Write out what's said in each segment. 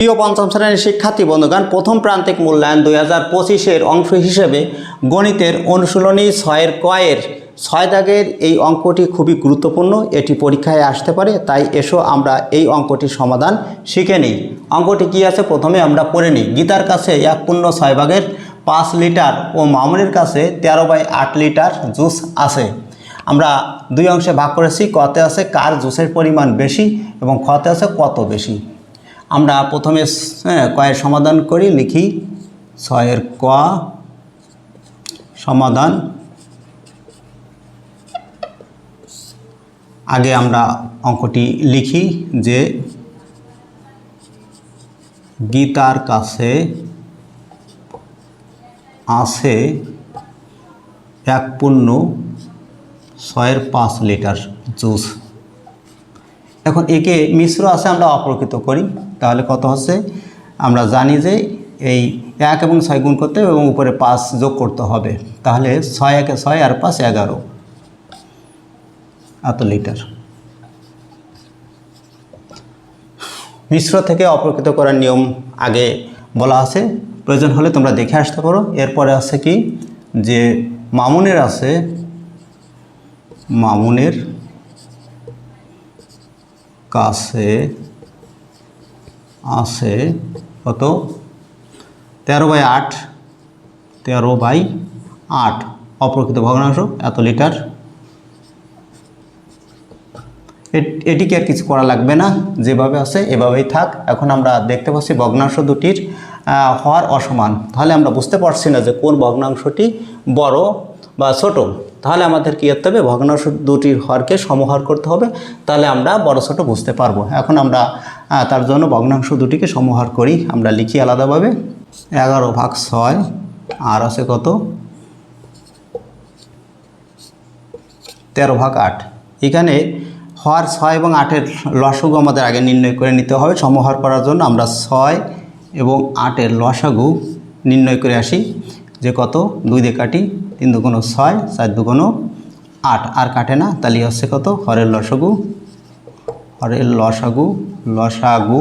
প্রিয় পঞ্চম শ্রেণীর শিক্ষার্থী বন্ধুগণ, প্রথম প্রান্তিক মূল্যায়ন 2025-এর অংশ হিসেবে গণিতের অনুশীলনী 6-এর কয়ের 6 দাগের এই অঙ্কটি খুবই গুরুত্বপূর্ণ। এটি পরীক্ষায় আসতে পারে, তাই এসো আমরা এই অঙ্কটির সমাধান শিখে নিই। অঙ্কটি কি আছে প্রথমে আমরা পড়ে নিই। গীতার কাছে 1/6 5 লিটার ও মামুনের কাছে 13/8 লিটার জুস আছে। আমরা দুই অংশে ভাগ করেছি। কতে আছে কার জুসের পরিমাণ বেশি এবং খতে আছে কত বেশি। আমরা প্রথমে কয়ের সমাধান করি, লিখি 6-এর ক সমাধান। আগে আমরা অঙ্কটি লিখি যে গীতার কাছে আছে 1/6 5 লিটার জুস। এখন একে মিশ্র আছে, আমরা অপ্রকৃত করি, তাহলে কত হচ্ছে আমরা জানি যে এই 1 এবং 6 গুণ করতে হবে এবং উপরে 5 যোগ করতে হবে। তাহলে 6 1 6 আর 5 11 এত লিটার। মিশ্র থেকে অপ্রকৃত করার নিয়ম আগে বলা আছে, প্রয়োজন হলে তোমরা দেখে আসতে পারো। এরপরে আছে কি যে মামুনের কাছে আছে কত 13/8 অপ্রকৃত ভগ্নাংশ এত লিটার। এটিকে আর কিছু করা লাগবে না, যেভাবে আছে এভাবেই থাক। এখন আমরা দেখতে পাচ্ছি ভগ্নাংশ দুটির হর অসমান। তাহলে আমরা বুঝতে পারছি না যে কোন ভগ্নাংশটি বড় বা ছোট। তাহলে আমাদের কী করতে হবে, ভগ্নাংশ দুটির হরকে সমহর করতে হবে, তাহলে আমরা বড় ছোট বুঝতে পারবো। এখন আমরা তার জন্য ভগ্নাংশ দুটিকে সমহর করি। আমরা লিখি আলাদাভাবে 11/6 আর আছে কত 13/8। এখানে হর 6 এবং 8-এর লসাগু আমাদের আগে নির্ণয় করে নিতে হবে। সমহর করার জন্য আমরা 6 এবং 8-এর লসাগু নির্ণয় করে আসি, যে কত 2 দিয়ে কাটি, 3 দুগুণ 6, 4 দুগুণ 8, আর কাটে না, তাহলে হচ্ছে কত হরের লসাগু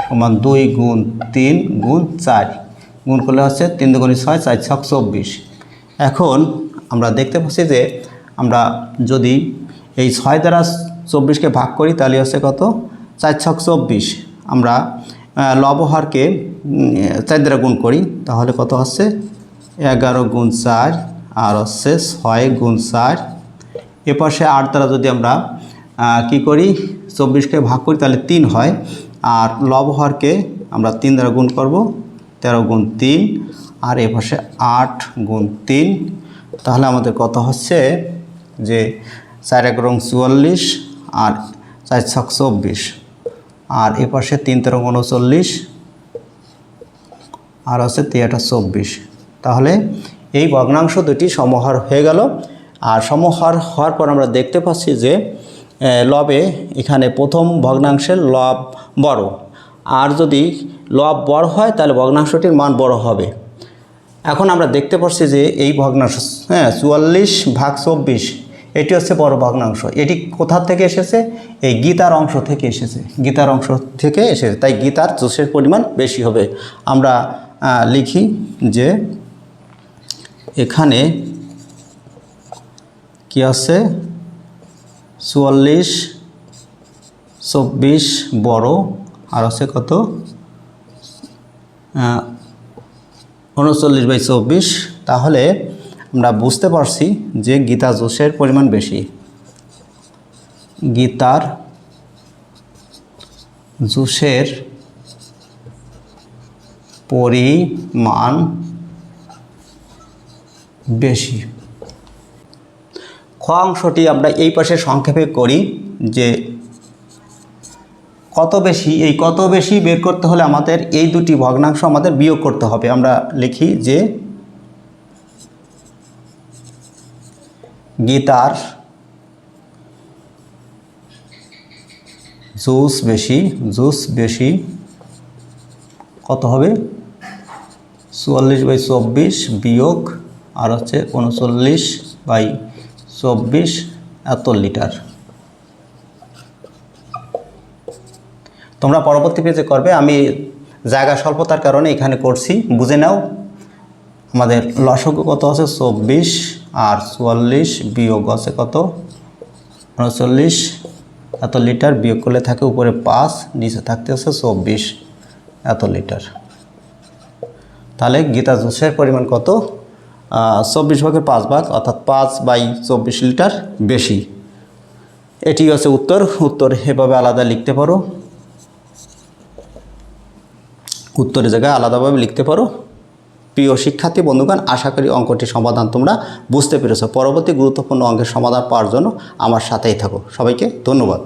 সমান 2 গুণ 3 গুণ 4 গুণ করলে হচ্ছে 3 দুগুণ 6, 4 ছক 24। এখন আমরা দেখতে পাচ্ছি যে আমরা যদি এই 6 দ্বারা 24কে ভাগ করি তাহলে হচ্ছে কত 4 ছক 24। আমরা লবহরকে 4 দ্বারা গুণ করি, তাহলে কত হচ্ছে 11 গুণ 4 আর হচ্ছে 6 গুণ 4। এপাশে 8 দ্বারা যদি আমরা কি করি 24কে ভাগ করি তাহলে 3 হয়, আর লবহরকে আমরা 3 দ্বারা গুণ করব, 13 গুণ 3, আর এপাশে 8 গুণ 3। তাহলে আমাদের কত হচ্ছে যে 4 11 44 আর 4 ছক 24, আর এপাশে 3 13 39 আর হচ্ছে 3 8 24। তাহলে এই ভগ্নাংশ দুটি সমহর হয়ে গেল। আর সমহর হওয়ার পর আমরা দেখতে পাচ্ছি যে লবে এখানে প্রথম ভগ্নাংশের লব বড়, আর যদি লব বড় হয় তাহলে ভগ্নাংশটির মান বড় হবে। এখন আমরা দেখতে পাচ্ছি যে এই ভগ্নাংশ 44/24 এটি হচ্ছে বড় ভগ্নাংশ। এটি কোথা থেকে এসেছে, এই গীতার অংশ থেকে এসেছে, তাই গীতার জুসের পরিমাণ বেশি হবে। আমরা লিখি যে এখানে কি আছে 44/24 বড়, আর আছে কত 39/24। তাহলে আমরা বুঝতে পারছি যে গীতা জুসের পরিমাণ বেশি। গীতার জুসের পরিমাণ বেশি। খ অংশটি আমরা এই পাশে সংক্ষেপে করি যে কত বেশি, এই কত বেশি বের করতে হলে আমাদের এই দুটি ভগ্নাংশ আমাদের বিয়োগ করতে হবে। আমরা লিখি যে গীতার জুস বেশি কত হবে 44/24 বিয়োগ আর হচ্ছে 39/24 এত লিটার। তোমরা পরবর্তী পেজে করবে, আমি জায়গা স্বল্পতার কারণে এখানে করছি, বুঝে নাও। আমাদের লসাগু কত আছে 24 আর 44 বিয়োগ আছে কত 39, এত লিটার বিয়োগ করলে থাকে উপরে 5, নিচে থাকতে আছে 24 এত লিটার। তাহলে গীতা জুসের পরিমাণ কত 24 ভাগের 5 ভাগ, অর্থাৎ 5/24 লিটার বেশি। এটি হচ্ছে উত্তর এভাবে আলাদা লিখতে পারো, উত্তরের জায়গায় আলাদাভাবে লিখতে পারো। প্রিয় শিক্ষার্থী বন্ধুগণ, আশা করি অঙ্কটির সমাধান তোমরা বুঝতে পেরেছো। পরবর্তী গুরুত্বপূর্ণ অঙ্কের সমাধান পাওয়ার জন্য আমার সাথেই থাকো। সবাইকে ধন্যবাদ।